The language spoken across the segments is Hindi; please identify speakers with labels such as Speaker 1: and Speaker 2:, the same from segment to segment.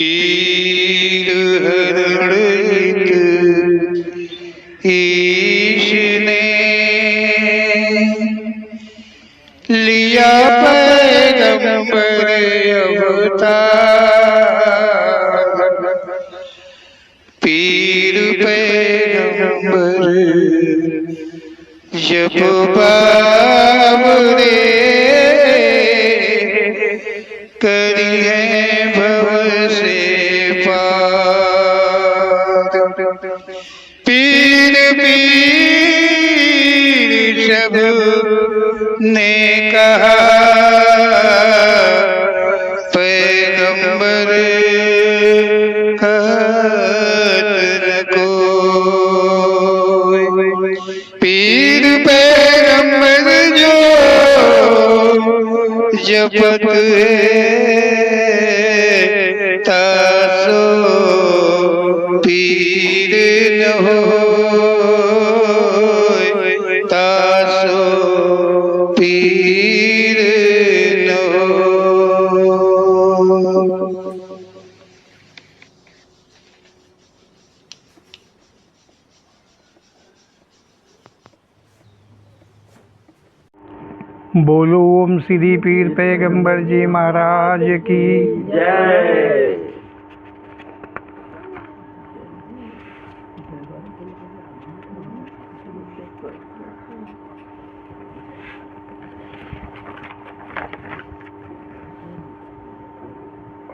Speaker 1: पीर हरणित ईश ने लिया पैगंबर अवतार। पीर पैगंबर जब बाबरे करी है भव से पार। पीर पीर सब ने कहा पैगंबर कहत न कोई। पीर पैगंबर जो जपत है तासो पीर न होय, तासो पीर न होय।
Speaker 2: बोलो ओम श्री पीर पैगंबर जी महाराज की
Speaker 3: जय।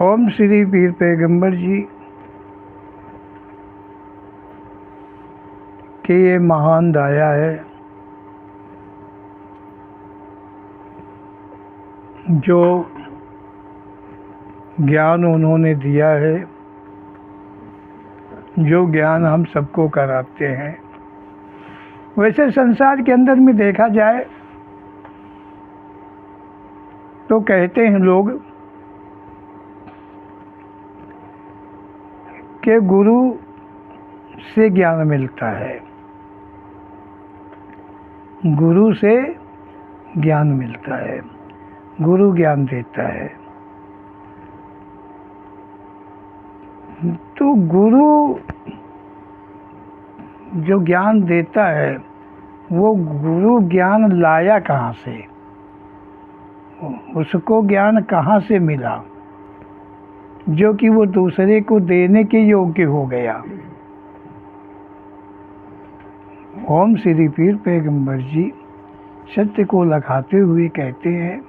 Speaker 2: ओम श्री पीर पैगंबर जी की ये महान दया है जो ज्ञान उन्होंने दिया है, जो ज्ञान हम सबको कराते हैं। वैसे संसार के अंदर में देखा जाए तो कहते हैं लोग कि गुरु से ज्ञान मिलता है, गुरु से ज्ञान मिलता है, गुरु ज्ञान देता है। तो गुरु जो ज्ञान देता है वो गुरु ज्ञान लाया कहाँ से, उसको ज्ञान कहाँ से मिला जो कि वो दूसरे को देने के योग्य हो गया। ओम श्री पीर पैगंबर जी सत्य को लखाते हुए कहते हैं,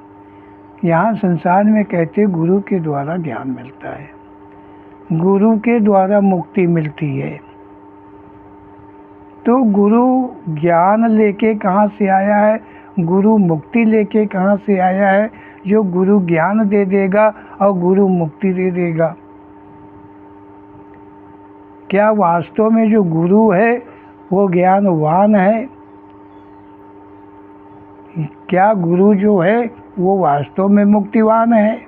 Speaker 2: यहाँ संसार में कहते गुरु के द्वारा ज्ञान मिलता है, गुरु के द्वारा मुक्ति मिलती है। तो गुरु ज्ञान लेके कहाँ से आया है, गुरु मुक्ति लेके कहाँ से आया है, जो गुरु ज्ञान दे देगा और गुरु मुक्ति दे देगा। क्या वास्तव में जो गुरु है वो ज्ञानवान है? क्या गुरु जो है वो वास्तव में मुक्तिवान है?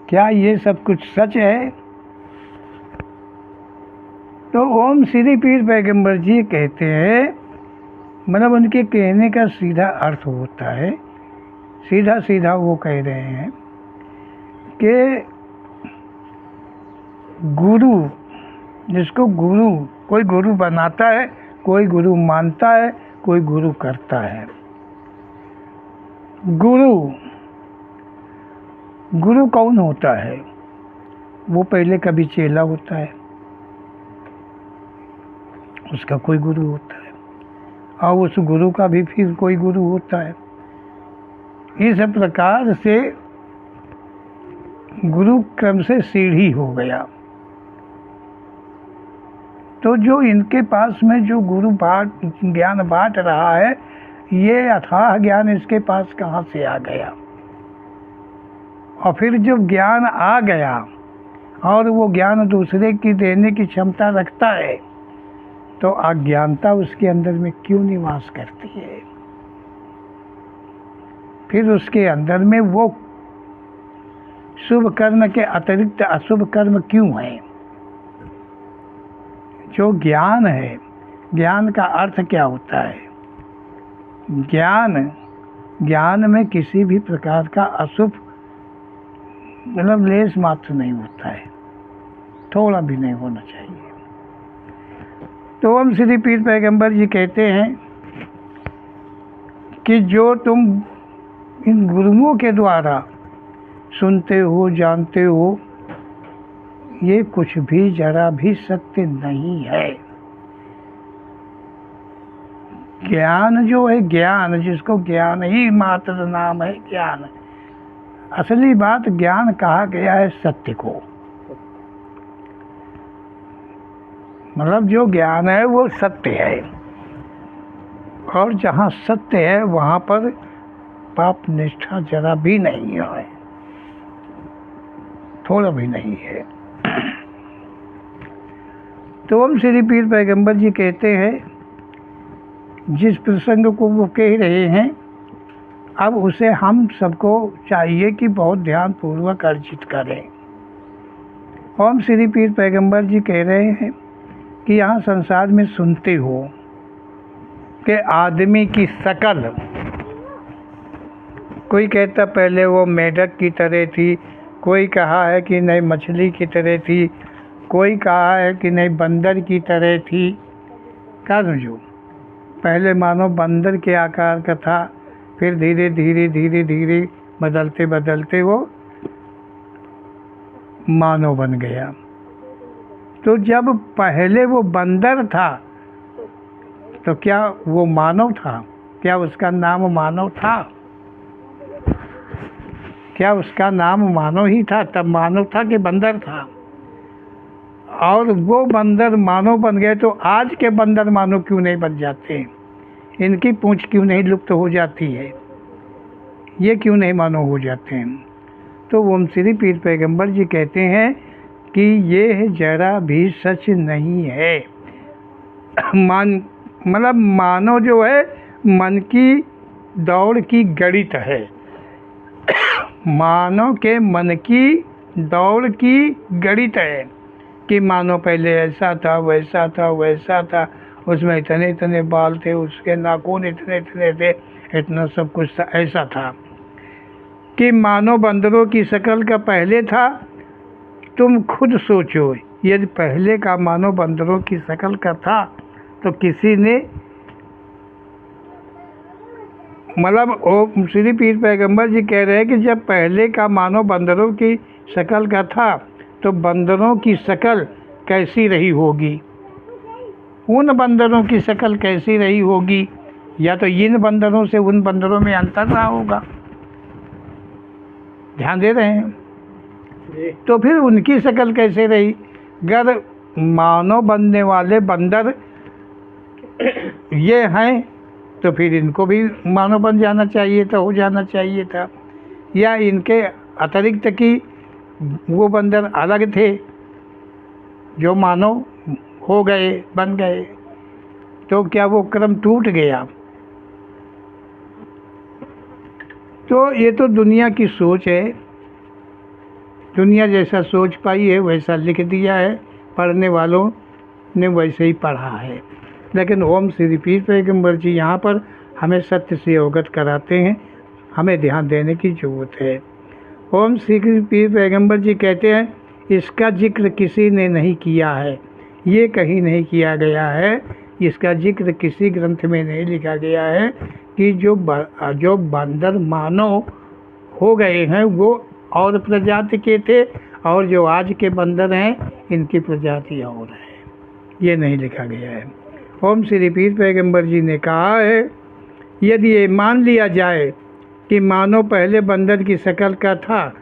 Speaker 2: क्या ये सब कुछ सच है? तो ओम श्री पीर पैगंबर जी कहते हैं, मतलब उनके कहने का सीधा अर्थ होता है, सीधा सीधा वो कह रहे हैं कि गुरु, जिसको गुरु, कोई गुरु बनाता है, कोई गुरु मानता है, कोई गुरु करता है। गुरु कौन होता है? वो पहले कभी चेला होता है, उसका कोई गुरु होता है, और उस गुरु का भी फिर कोई गुरु होता है। इस प्रकार से गुरु क्रम से सीढ़ी हो गया। तो जो इनके पास में जो गुरु ज्ञान बांट रहा है, ये अथाह ज्ञान इसके पास कहाँ से आ गया? और फिर जब ज्ञान आ गया और वो ज्ञान दूसरे की देने की क्षमता रखता है, तो अज्ञानता उसके अंदर में क्यों निवास करती है? फिर उसके अंदर में वो शुभ कर्म के अतिरिक्त अशुभ कर्म क्यों है? जो ज्ञान है, ज्ञान का अर्थ क्या होता है? ज्ञान में किसी भी प्रकार का अशुभ मतलब लेस मात्र नहीं होता है, थोड़ा भी नहीं होना चाहिए। तो हम श्री पीर पैगंबर जी कहते हैं कि जो तुम इन गुरुओं के द्वारा सुनते हो, जानते हो, ये कुछ भी जरा भी सत्य नहीं है। ज्ञान जो है, ज्ञान जिसको ज्ञान ही मात्र नाम है ज्ञान, असली बात ज्ञान कहा गया है सत्य को। मतलब जो ज्ञान है वो सत्य है, और जहाँ सत्य है वहाँ पर पाप निष्ठा जरा भी नहीं है, थोड़ा भी नहीं है। तो हम श्री पीर पैगंबर जी कहते हैं, जिस प्रसंग को वो कह रहे हैं, अब उसे हम सबको चाहिए कि बहुत ध्यान पूर्वक अर्जित करें। हम श्री पीर पैगंबर जी कह रहे हैं कि यहाँ संसार में सुनते हो कि आदमी की शकल, कोई कहता पहले वो मेढक की तरह थी, कोई कहा है कि नहीं मछली की तरह थी, कोई कहा है कि नहीं बंदर की तरह थी। क्या समझो, पहले मानो बंदर के आकार का था, फिर धीरे धीरे धीरे धीरे बदलते बदलते वो मानव बन गया। तो जब पहले वो बंदर था तो क्या वो मानव था? क्या उसका नाम मानव था? क्या उसका नाम मानव ही था? तब मानव था कि बंदर था? और वो बंदर मानव बन गए तो आज के बंदर मानव क्यों नहीं बन जाते? इनकी पूंछ क्यों नहीं लुप्त हो जाती है? ये क्यों नहीं मानव हो जाते हैं? तो ओम श्री पीर पैगंबर जी कहते हैं कि ये जरा भी सच नहीं है। मतलब मानव जो है मन की दौड़ की गणित है। मानव के मन की दौड़ की गणित है कि मानव पहले ऐसा था, वैसा था, वैसा था, उसमें इतने इतने बाल थे, उसके नाखून इतने इतने थे, इतना सब कुछ था, ऐसा था। कि मानव बंदरों की शक्ल का पहले था। तुम खुद सोचो, यदि पहले का मानव बंदरों की शक्ल का था तो किसी ने, मतलब ओम श्री पीर पैगंबर जी कह रहे हैं कि जब पहले का मानव बंदरों की शक्ल का था तो बंदरों की शक्ल कैसी रही होगी? उन बंदरों की शक्ल कैसी रही होगी? या तो इन बंदरों से उन बंदरों में अंतर रहा होगा। ध्यान दे रहे हैं? तो फिर उनकी शक्ल कैसे रही? अगर मानव बनने वाले बंदर ये हैं तो फिर इनको भी मानव बन जाना चाहिए था, हो जाना चाहिए था। या इनके अतिरिक्त की वो बंदर अलग थे जो मानव हो गए, बन गए, तो क्या वो क्रम टूट गया? तो ये तो दुनिया की सोच है, दुनिया जैसा सोच पाई है वैसा लिख दिया है, पढ़ने वालों ने वैसे ही पढ़ा है। लेकिन ओम श्री पीर पैगंबर जी यहाँ पर हमें सत्य से अवगत कराते हैं, हमें ध्यान देने की ज़रूरत है। ओम श्री पीर पैगंबर जी कहते हैं, इसका जिक्र किसी ने नहीं किया है, ये कहीं नहीं किया गया है, इसका जिक्र किसी ग्रंथ में नहीं लिखा गया है कि जो बंदर मानव हो गए हैं वो और प्रजाति के थे, और जो आज के बंदर हैं इनकी प्रजाति और है, ये नहीं लिखा गया है। ओम श्री पीर पैगंबर जी ने कहा है, यदि ये मान लिया जाए कि मानव पहले बंदर की शक्ल का था,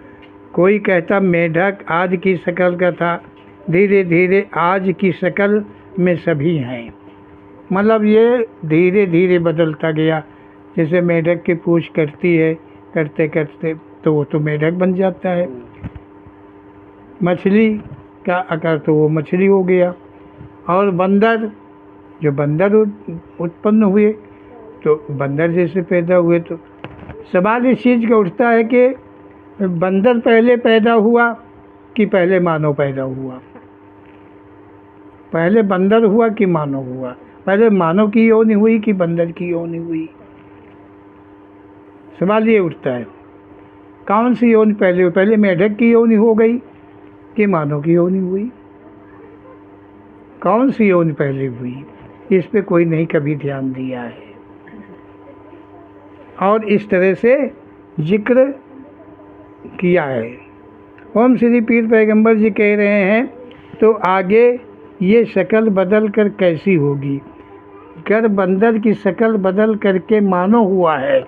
Speaker 2: कोई कहता मेढक आदि की शक्ल का था, धीरे धीरे आज की शक्ल में सभी हैं। मतलब ये धीरे धीरे बदलता गया, जैसे मेढक की पूँछ कटती है, करते करते तो वो तो मेढक बन जाता है, मछली का आकार तो वो मछली हो गया, और बंदर, जो बंदर उत्पन्न हुए तो बंदर जैसे पैदा हुए। तो सवाल इस चीज़ का उठता है कि बंदर पहले पैदा हुआ कि पहले मानव पैदा हुआ? पहले बंदर हुआ कि मानव हुआ? पहले मानव की योनि हुई कि बंदर की योनि हुई? सवाल ये उठता है। कौन सी योनि पहले हुई? पहले मेढक की योनि हो गई कि मानव की योनि हुई? कौन सी योनि पहले हुई? इस पे कोई नहीं कभी ध्यान दिया है। और इस तरह से जिक्र किया है। ओम श्री पीर पैगंबर जी कह रहे हैं तो आगे ये शक्ल बदल कर कैसी होगी? अगर बंदर की शक्ल बदल करके मानव हुआ है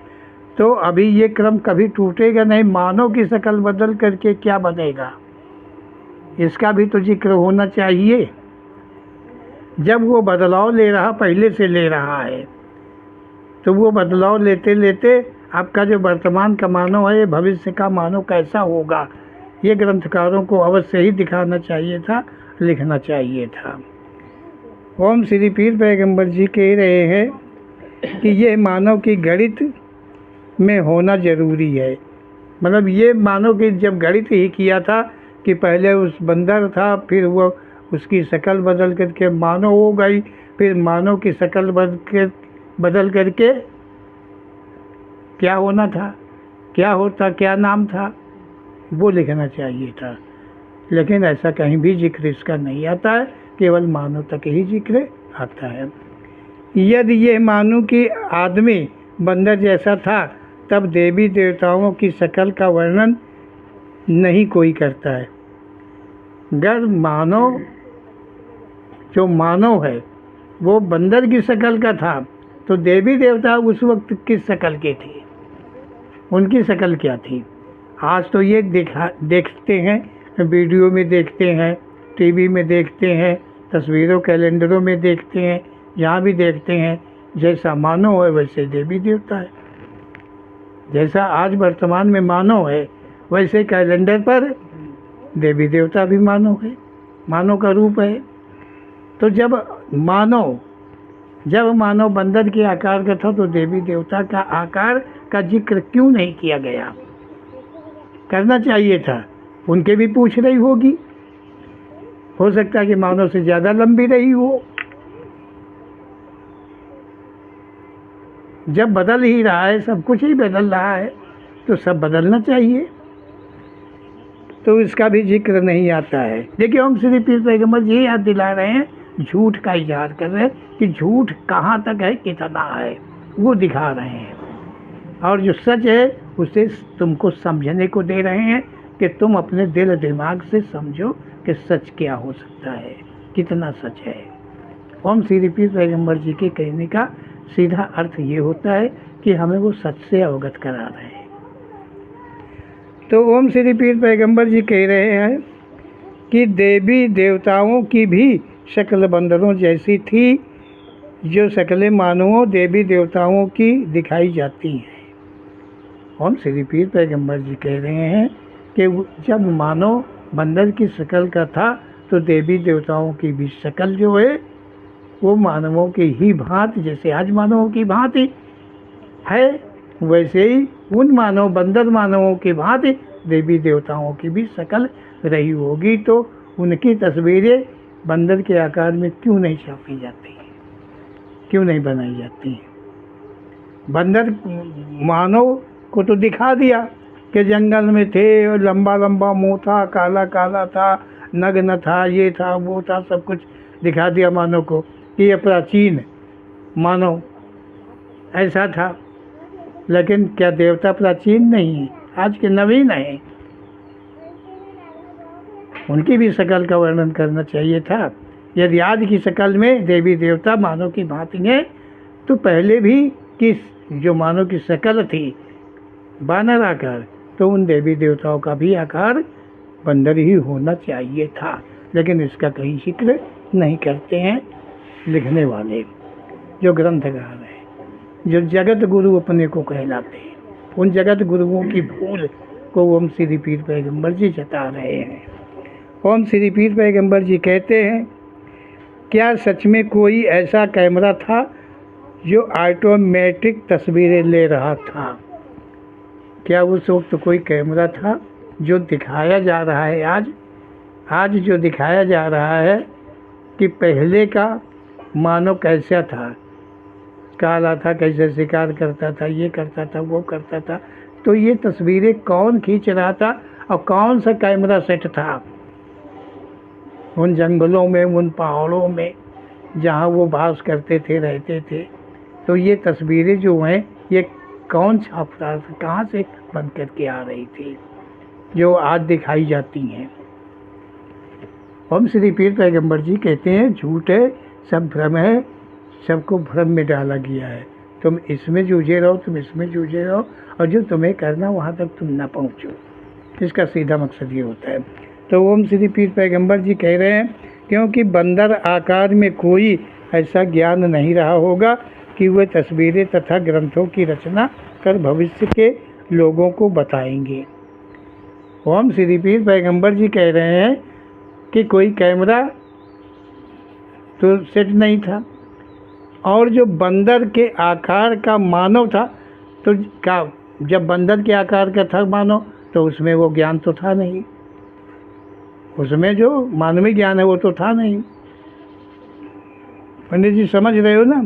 Speaker 2: तो अभी ये क्रम कभी टूटेगा नहीं। मानव की शक्ल बदल करके क्या बनेगा, इसका भी तो जिक्र होना चाहिए। जब वो बदलाव ले रहा, पहले से ले रहा है, तो वो बदलाव लेते लेते आपका जो वर्तमान का मानव है, भविष्य का मानव कैसा होगा, ये ग्रंथकारों को अवश्य ही दिखाना चाहिए था, लिखना चाहिए था। ओम श्री पीर पैगंबर जी कह रहे हैं कि ये मानव की गणित में होना ज़रूरी है। मतलब ये मानव की जब गणित ही किया था कि पहले उस बंदर था, फिर वो उसकी शक्ल बदल करके मानव हो गई, फिर मानव की शक्ल बदल करके क्या होना था, क्या होता, क्या नाम था, वो लिखना चाहिए था। लेकिन ऐसा कहीं भी जिक्र इसका नहीं आता है, केवल मानव तक ही जिक्र आता है। यदि ये मानो कि आदमी बंदर जैसा था, तब देवी देवताओं की शक्ल का वर्णन नहीं कोई करता है। अगर मानव, जो मानव है वो बंदर की शक्ल का था, तो देवी देवता उस वक्त किस शक्ल के थे, उनकी शक्ल क्या थी? आज तो ये देखते हैं, वीडियो में देखते हैं, टीवी में देखते हैं, तस्वीरों कैलेंडरों में देखते हैं, यहाँ भी देखते हैं, जैसा मानव है वैसे देवी देवता है। जैसा आज वर्तमान में मानव है, वैसे कैलेंडर पर देवी देवता भी मानव है, मानव का रूप है। तो जब मानव बंदर के आकार का था, तो देवी देवता का आकार का जिक्र क्यों नहीं किया गया? करना चाहिए था। उनके भी पूछ रही होगी, हो सकता है कि मानव से ज़्यादा लंबी रही हो। जब बदल ही रहा है, सब कुछ ही बदल रहा है, तो सब बदलना चाहिए। तो इसका भी जिक्र नहीं आता है। देखिए, हम श्री पीर पैगंबर जी याद दिला रहे हैं, झूठ का इजहार कर रहे हैं कि झूठ कहाँ तक है, कितना है, वो दिखा रहे हैं। और जो सच है उसे तुमको समझने को दे रहे हैं कि तुम अपने दिल दिमाग से समझो कि सच क्या हो सकता है, कितना सच है। ओम श्री पीर पैगंबर जी के कहने का सीधा अर्थ ये होता है कि हमें वो सच से अवगत करा रहे हैं। तो ओम श्री पीर पैगंबर जी कह रहे हैं कि देवी देवताओं की भी शक्ल बंदरों जैसी थी, जो शक्लें मानवों देवी देवताओं की दिखाई जाती हैं। ओम श्री पीर पैगंबर जी कह रहे हैं कि जब मानव बंदर की शक्ल का था, तो देवी देवताओं की भी शक्ल जो है वो मानवों की ही भांति, जैसे आज मानवों की भांति है, वैसे ही उन बंदर मानवों की भांति देवी देवताओं की भी शक्ल रही होगी। तो उनकी तस्वीरें बंदर के आकार में क्यों नहीं छापी जाती, क्यों नहीं बनाई जाती? बंदर मानव को तो दिखा दिया कि जंगल में थे और लंबा लंबा मुंह था, काला काला था, नग्न था, ये था वो था, सब कुछ दिखा दिया मानव को कि ये प्राचीन मानव ऐसा था। लेकिन क्या देवता प्राचीन नहीं है? आज के नवीन हैं, उनकी भी शक्ल का वर्णन करना चाहिए था। यदि आज की शक्ल में देवी देवता मानव की भांति हैं, तो पहले भी किस जो मानव की शक्ल थी बानर आकार, तो उन देवी देवताओं का भी आकार बंदर ही होना चाहिए था। लेकिन इसका कहीं जिक्र नहीं करते हैं लिखने वाले, जो ग्रंथकार हैं, जो जगत गुरु अपने को कहलाते हैं। उन जगत गुरुओं की भूल को ओम श्री पीर पैगंबर जी जता रहे हैं। ओम श्री पीर पैगंबर जी कहते हैं, क्या सच में कोई ऐसा कैमरा था जो ऑटोमेटिक तस्वीरें ले रहा था? क्या उस वक्त कोई कैमरा था जो दिखाया जा रहा है आज जो दिखाया जा रहा है कि पहले का मानव कैसा था, काला था, कैसे शिकार करता था, ये करता था, वो करता था, तो ये तस्वीरें कौन खींच रहा था और कौन सा कैमरा सेट था उन जंगलों में, उन पहाड़ों में जहाँ वो वास करते थे, रहते थे। तो ये तस्वीरें जो हैं ये कौन छाप रहा था, कहाँ से बन करके आ रही थी जो आज दिखाई जाती हैं। हम श्री पीर पैगंबर जी कहते हैं झूठ है, सब भ्रम है, सबको भ्रम में डाला गया है। तुम इसमें जूझे रहो, तुम इसमें जूझे रहो, और जो तुम्हें करना वहाँ तक तुम ना पहुँचो। इसका सीधा मकसद ये होता है। तो ओम श्री पीर पैगंबर जी कह रहे हैं क्योंकि बंदर आकार में कोई ऐसा ज्ञान नहीं रहा होगा कि वे तस्वीरें तथा ग्रंथों की रचना कर भविष्य के लोगों को बताएंगे। ओम श्री पीर पैगंबर जी कह रहे हैं कि कोई कैमरा तो सेट नहीं था, और जो बंदर के आकार का मानव था, तो जब बंदर के आकार का था मानव, तो उसमें वो ज्ञान तो था नहीं, उसमें जो मानवीय ज्ञान है वो तो था नहीं। पंडित जी समझ रहे हो ना।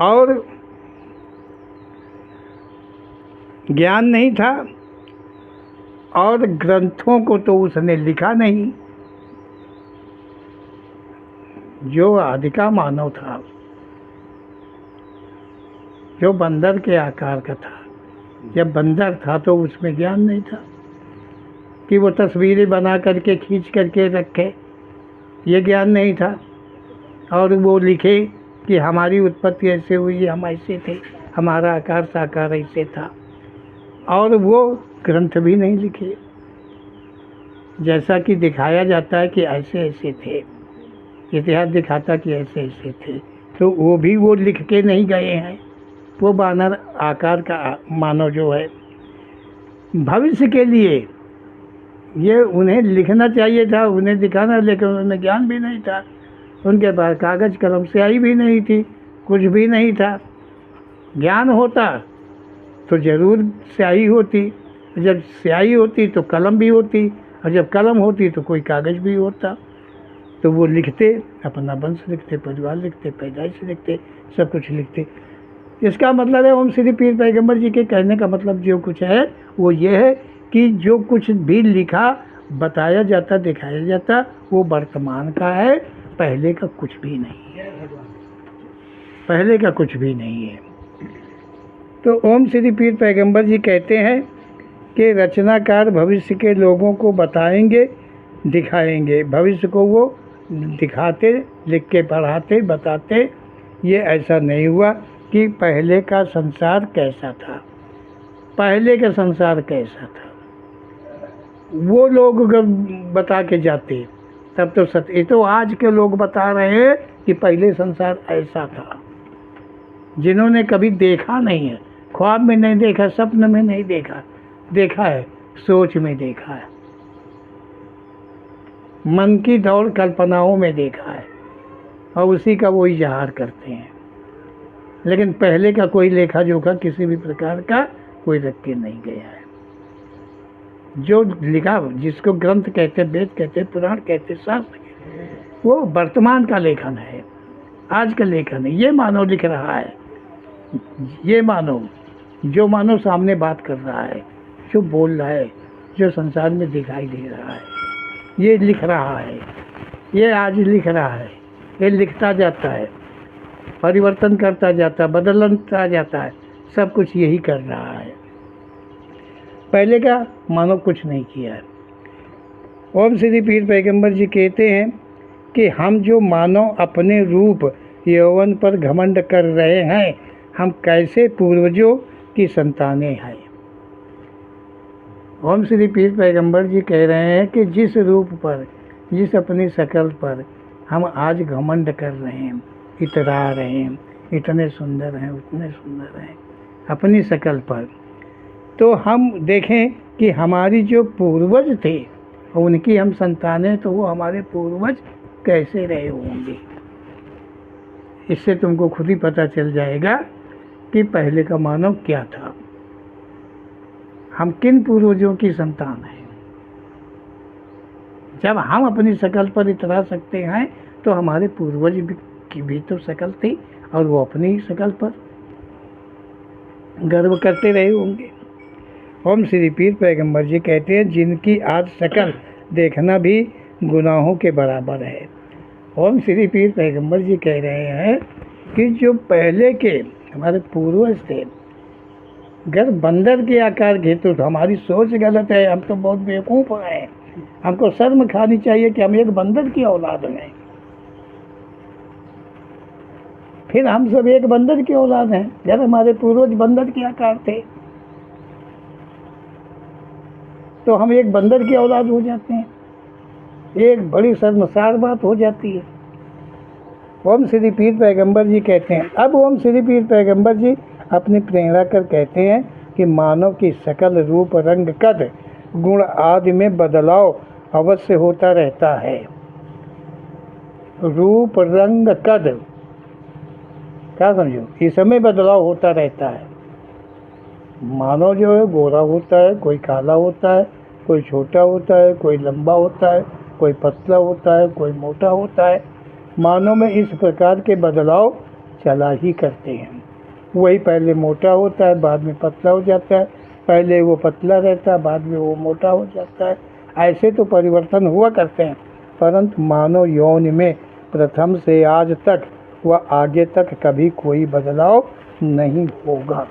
Speaker 2: और ज्ञान नहीं था, और ग्रंथों को तो उसने लिखा नहीं। जो आदि का मानव था, जो बंदर के आकार का था, जब बंदर था तो उसमें ज्ञान नहीं था कि वो तस्वीरें बना करके खींच करके रखे, ये ज्ञान नहीं था। और वो लिखे कि हमारी उत्पत्ति ऐसे हुई, हम ऐसे थे, हमारा आकार साकार ऐसे था। और वो ग्रंथ भी नहीं लिखे, जैसा कि दिखाया जाता है कि ऐसे ऐसे थे, इतिहास दिखाता कि ऐसे ऐसे थे, तो वो भी वो लिख के नहीं गए हैं। वो बानर आकार का मानव जो है, भविष्य के लिए ये उन्हें लिखना चाहिए था, उन्हें दिखाना, लेकिन उन्हें ज्ञान भी नहीं था। उनके पास कागज़ कलम स्याही भी नहीं थी, कुछ भी नहीं था। ज्ञान होता तो ज़रूर स्याही होती, जब स्याही होती तो कलम भी होती, और जब कलम होती तो कोई कागज़ भी होता। तो वो लिखते, अपना वंश लिखते, परिवार लिखते, पैदाइश लिखते, सब कुछ लिखते। इसका मतलब है ओम श्री पीर पैगंबर जी के कहने का मतलब जो कुछ है वो ये है कि जो कुछ भी लिखा, बताया जाता, दिखाया जाता, वो वर्तमान का है, पहले का कुछ भी नहीं है, पहले का कुछ भी नहीं है। तो ओम श्री पीर पैगंबर जी कहते हैं कि रचनाकार भविष्य के लोगों को बताएंगे, दिखाएंगे। भविष्य को वो दिखाते, लिख के पढ़ाते, बताते। ये ऐसा नहीं हुआ कि पहले का संसार कैसा था, पहले का संसार कैसा था, वो लोग अगर बता के जाते तब तो सत्य। तो आज के लोग बता रहे हैं कि पहले संसार ऐसा था, जिन्होंने कभी देखा नहीं है, ख्वाब में नहीं देखा, सपन में नहीं देखा, देखा है सोच में देखा है, मन की दौड़ कल्पनाओं में देखा है, और उसी का वो इजहार करते हैं। लेकिन पहले का कोई लेखा जोखा किसी भी प्रकार का कोई रख के नहीं गया है। जो लिखा, जिसको ग्रंथ कहते, वेद कहते, पुराण कहते, शास्त्र कहते, वो वर्तमान का लेखन है, आज का लेखन है। ये मानव लिख रहा है, ये मानव, जो मानव सामने बात कर रहा है, जो बोल रहा है, जो संसार में दिखाई दे रहा है, ये लिख रहा है, ये आज लिख रहा है, ये लिखता जाता है, परिवर्तन करता जाता, बदलता जाता है, सब कुछ यही कर रहा है। पहले का मानव कुछ नहीं किया है। ओम श्री पीर पैगंबर जी कहते हैं कि हम जो मानव अपने रूप यौवन पर घमंड कर रहे हैं, हम कैसे पूर्वजों की संतानें हैं। ओम श्री पीर पैगंबर जी कह रहे हैं कि जिस रूप पर, जिस अपनी शक्ल पर हम आज घमंड कर रहे हैं, इतरा रहे हैं, इतने सुंदर हैं, उतने सुंदर हैं अपनी शक्ल पर, तो हम देखें कि हमारी जो पूर्वज थे उनकी हम संतानें, तो वो हमारे पूर्वज कैसे रहे होंगे। इससे तुमको खुद ही पता चल जाएगा कि पहले का मानव क्या था, हम किन पूर्वजों की संतान हैं। जब हम अपनी शक्ल पर इतरा सकते हैं तो हमारे पूर्वज की भी तो शक्ल थी, और वो अपनी शक्ल पर गर्व करते रहे होंगे। ओम श्री पीर पैगंबर जी कहते हैं जिनकी आज शक्ल देखना भी गुनाहों के बराबर है। ओम श्री पीर पैगंबर जी कह रहे हैं कि जो पहले के हमारे पूर्वज थे, अगर बंदर के आकार के तो हमारी सोच गलत है, हम तो बहुत बेवकूफ़ हैं। हमको शर्म खानी चाहिए कि हम एक बंदर की औलाद हैं। फिर हम सब एक बंदर की औलाद हैं, जब हमारे पूर्वज बंदर के आकार थे तो हम एक बंदर की औलाद हो जाते हैं। एक बड़ी शर्मसार बात हो जाती है। ओम श्री पीर पैगंबर जी कहते हैं, अब ओम श्री पीर पैगंबर जी अपनी प्रेरणा कर कहते हैं कि मानव की शकल, रूप, रंग, कद, गुण आदि में बदलाव अवश्य होता रहता है। रूप, रंग, कद, क्या समझो, इस समय बदलाव होता रहता है। मानव जो है गोरा होता है, कोई काला होता है, कोई छोटा होता है, कोई लंबा होता है, कोई पतला होता है, कोई मोटा होता है। मानव में इस प्रकार के बदलाव चला ही करते हैं। वही पहले मोटा होता है, बाद में पतला हो जाता है, पहले वो पतला रहता है, बाद में वो मोटा हो जाता है। ऐसे तो परिवर्तन हुआ करते हैं, परंतु मानव यौन में प्रथम से आज तक व आगे तक कभी कोई बदलाव नहीं होगा।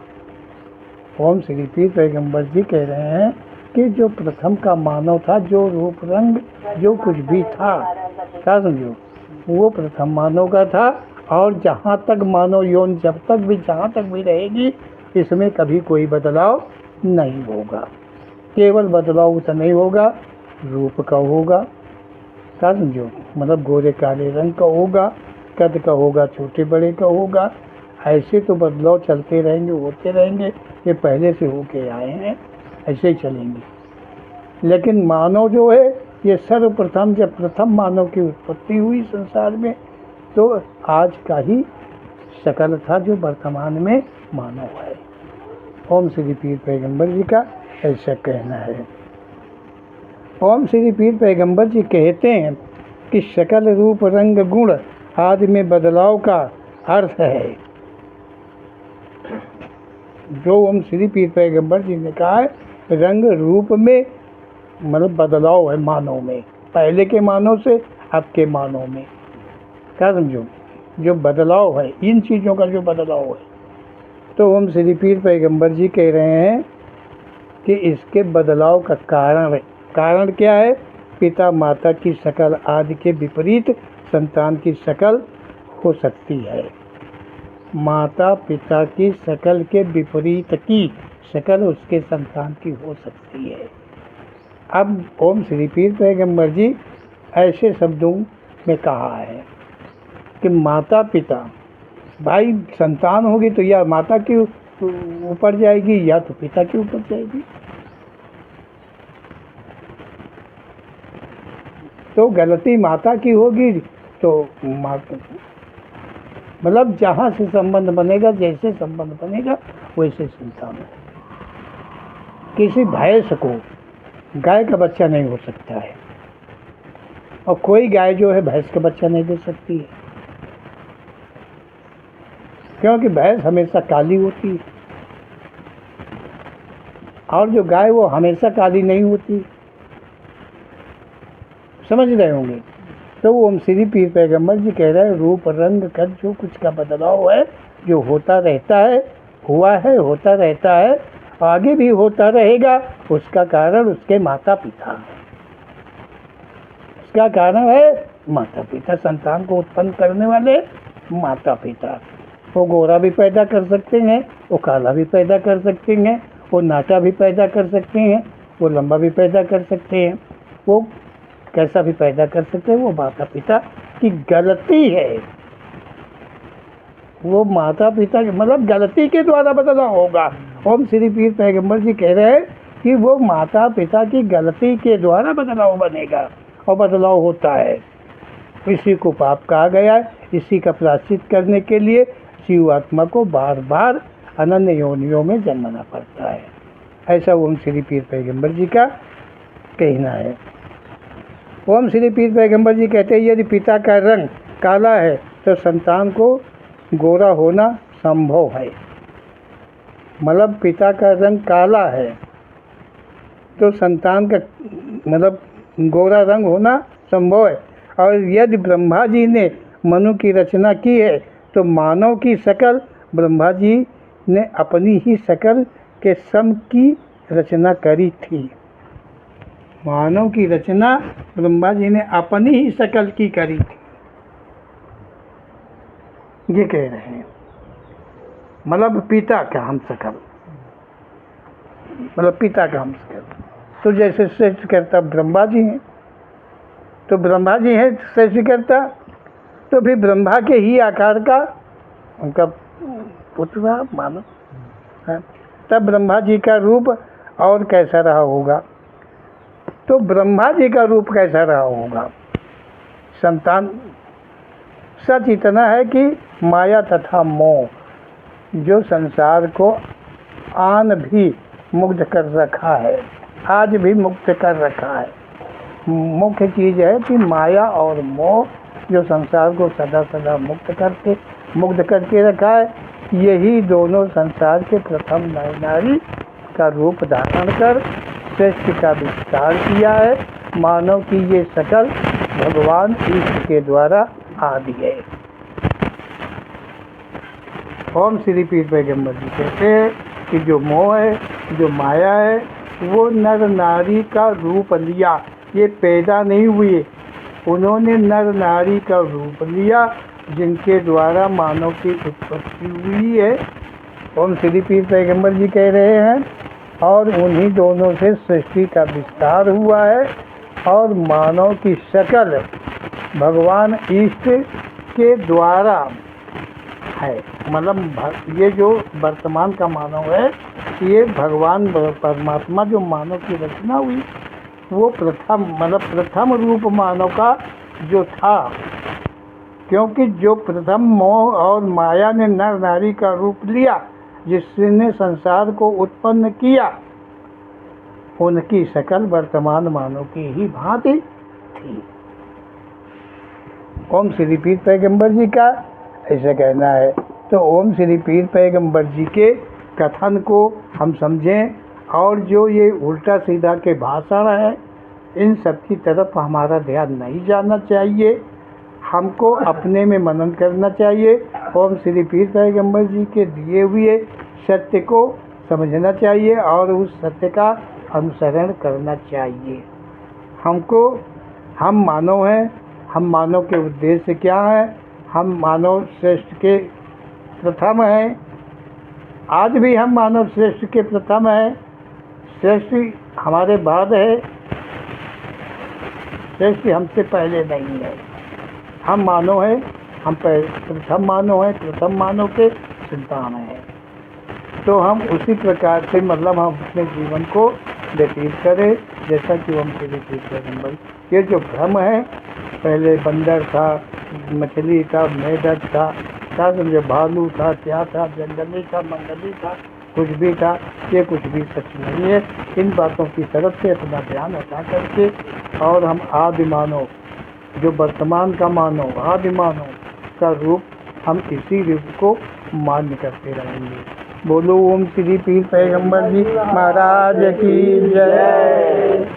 Speaker 2: ओम श्री पीर पैगंबर जी कह रहे हैं कि जो प्रथम का मानव था, जो रूप रंग जो कुछ भी था, क्या समझो, वो प्रथम मानव का था। और जहाँ तक मानव यौन जब तक भी जहाँ तक भी रहेगी, इसमें कभी कोई बदलाव नहीं होगा। केवल बदलाव तो नहीं होगा, रूप का होगा, क्या समझो, मतलब गोरे काले रंग का होगा, कद का होगा, छोटे बड़े का होगा। ऐसे तो बदलाव चलते रहेंगे, होते रहेंगे। ये पहले से होके आए हैं, ऐसे ही चलेंगे। लेकिन मानव जो है, ये सर्वप्रथम जब प्रथम मानव की उत्पत्ति हुई संसार में, तो आज का ही शकल था जो वर्तमान में मानव है। ओम श्री पीर पैगंबर जी का ऐसा कहना है। ओम श्री पीर पैगंबर जी कहते हैं कि शकल, रूप, रंग, गुण आदि में बदलाव का अर्थ है, जो ओम श्री पीर पैगंबर जी ने कहा है, रंग रूप में मतलब बदलाव है मानव में, पहले के मानव से अब के मानव में। क्या समझो, जो बदलाव है, इन चीज़ों का जो बदलाव है, तो ओम श्री पीर पैगंबर जी कह रहे हैं कि इसके बदलाव का कारण क्या है? पिता माता की शकल आदि के विपरीत संतान की शकल हो सकती है। माता पिता की शकल के विपरीत की शकल उसके संतान की हो सकती है। अब ओम श्री पीर पैगंबर जी ऐसे शब्दों में कहा है कि माता पिता, भाई संतान होगी तो या माता के ऊपर जाएगी या तो पिता के ऊपर जाएगी। तो गलती माता की होगी तो मतलब जहाँ से संबंध बनेगा, जैसे संबंध बनेगा वैसे संतान है। किसी भैंस को गाय का बच्चा नहीं हो सकता है, और कोई गाय जो है भैंस का बच्चा नहीं दे सकती है, क्योंकि भैंस हमेशा काली होती है और जो गाय वो हमेशा काली नहीं होती। समझ रहे होंगे। तो ओम श्री पीर पैगंबर जी कह रहे हैं, रूप रंग कद जो कुछ का बदलाव है, जो होता रहता है, हुआ है, होता रहता है, आगे भी होता रहेगा। उसका कारण उसके माता पिता, उसका कारण है माता पिता, संतान को उत्पन्न करने वाले माता पिता। वो गोरा भी पैदा कर सकते हैं, वो काला भी पैदा कर सकते हैं, वो नाटा भी पैदा कर सकते हैं, वो लंबा भी पैदा कर सकते हैं, वो कैसा भी पैदा कर सकते हैं। वो माता पिता की गलती है, वो माता पिता मतलब गलती के द्वारा बदलाव होगा। ओम श्री पीर पैगंबर जी कह रहे हैं कि वो माता पिता की गलती के द्वारा बदलाव बनेगा, और बदलाव होता है। इसी को पाप कहा गया है। इसी का प्रायश्चित करने के लिए जीवात्मा को बार बार अनन्य योनियों में जन्मना पड़ता है। ऐसा ओम श्री पीर पैगंबर जी का कहना है। ओम श्री पीर पैगंबर जी कहते हैं, यदि पिता का रंग काला है तो संतान को गोरा होना संभव है। मतलब पिता का रंग काला है तो संतान का मतलब गोरा रंग होना संभव है। और यदि ब्रह्मा जी ने मनु की रचना की है तो मानव की शकल ब्रह्मा जी ने अपनी ही शकल के सम की रचना करी थी। मानव की रचना ब्रह्मा जी ने अपनी ही शकल की करी थी, ये कह रहे हैं। मतलब पिता का हम शकल, मतलब पिता का हम शकल। तो जैसे सृष्टिकर्ता ब्रह्मा जी हैं, तो ब्रह्मा जी हैं सृष्टिकर्ता, तो फिर ब्रह्मा के ही आकार का उनका पुत्र मानव है। तब ब्रह्मा जी का रूप और कैसा रहा होगा? तो ब्रह्मा जी का रूप कैसा रहा होगा? संतान सच इतना है कि माया तथा मोह जो संसार को आन भी मुक्त कर रखा है, आज भी मुक्त कर रखा है। मुख्य चीज़ है कि माया और मोह जो संसार को सदा सदा मुक्त करके रखा है, यही दोनों संसार के प्रथम नर नारी का रूप धारण कर सृष्टि का विस्तार किया है। मानव की ये शकल भगवान ईश्वर के द्वारा आदि है। ओम श्री पीर पैगम्बर जी कहते हैं कि जो मोह है, जो माया है, वो नर नारी का रूप लिया। ये पैदा नहीं हुए, उन्होंने नर नारी का रूप लिया जिनके द्वारा मानव की उत्पत्ति हुई है। ओम श्री पीर पैगम्बर जी कह रहे हैं। और उन्हीं दोनों से सृष्टि का विस्तार हुआ है और मानव की शकल भगवान इष्ट के द्वारा है। मतलब ये जो वर्तमान का मानव है, ये भगवान परमात्मा जो मानव की रचना हुई वो प्रथम रूप मानव का जो था, क्योंकि जो प्रथम मोह और माया ने नर नारी का रूप लिया जिसने संसार को उत्पन्न किया, उनकी शकल वर्तमान मानव की ही भांति थी। ओम श्री पीर पैगम्बर जी का ऐसा कहना है। तो ओम श्री पीर पैगम्बर जी के कथन को हम समझें और जो ये उल्टा सीधा के भाषण है, इन सब की तरफ हमारा ध्यान नहीं जाना चाहिए। हमको अपने में मनन करना चाहिए। ओम श्री पीर पैगम्बर जी के दिए हुए सत्य को समझना चाहिए और उस सत्य का अनुसरण करना चाहिए। हम मानव हैं, हम मानव के उद्देश्य क्या है? हम मानव श्रेष्ठ के प्रथम हैं। आज भी हम मानव श्रेष्ठ के प्रथम हैं। श्रेष्ठ हमारे बाद है, श्रेष्ठ हमसे पहले नहीं है। हम मानव हैं, हम प्रथम मानव हैं, प्रथम मानव के संतान हैं। तो हम उसी प्रकार से हम अपने जीवन को व्यतीत करें जैसा कि हम श्री ये जो भ्रम है, पहले बंदर था, मछली था, मेढक था, क्या समझे, भालू था, क्या था, जंगली था, मंगली था, कुछ भी था, ये कुछ भी सच नहीं है। इन बातों की तरफ से अपना ध्यान हटा करके और हम आदि मानव जो वर्तमान का मानव, आदि मानव का रूप, हम इसी रूप को मान्य करते रहेंगे। बोलो ओम श्री पीर पैगम्बर जी महाराज की जय।